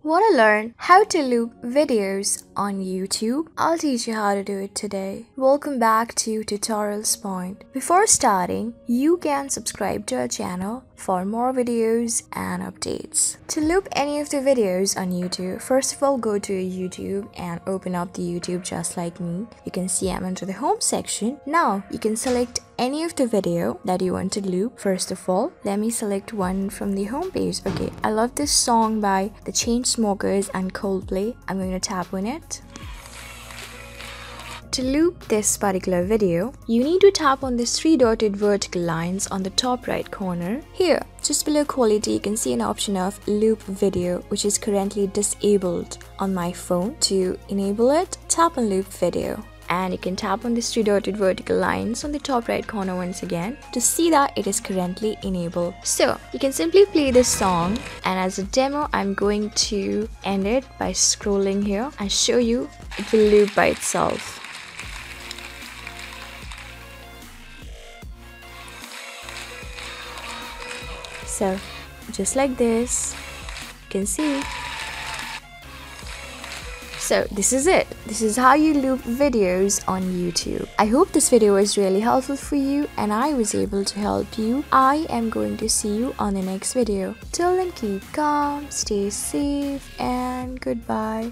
Want to learn how to loop videos on YouTube? I'll teach you how to do it today. Welcome back to Tutorials Point. Before starting, you can subscribe to our channel for more videos and updates. To loop any of the videos on YouTube, first of all go to your YouTube and open up the YouTube just like me. You can see I'm into the home section. Now you can select any of the video that you want to loop. First of all, let me select one from the home page. Okay, I love this song by the Chainsmokers and Coldplay. I'm going to tap on it. To loop this particular video, you need to tap on these three dotted vertical lines on the top right corner. Here, just below quality, you can see an option of loop video, which is currently disabled on my phone. To enable it, tap on loop video. And you can tap on these three dotted vertical lines on the top right corner once again to see that it is currently enabled. So you can simply play this song, and as a demo I'm going to end it by scrolling here and show you it will loop by itself. So just like this, you can see. So this is it. This is how you loop videos on YouTube. I hope this video was really helpful for you and I was able to help you. I am going to see you on the next video. Till then, keep calm, stay safe, and goodbye.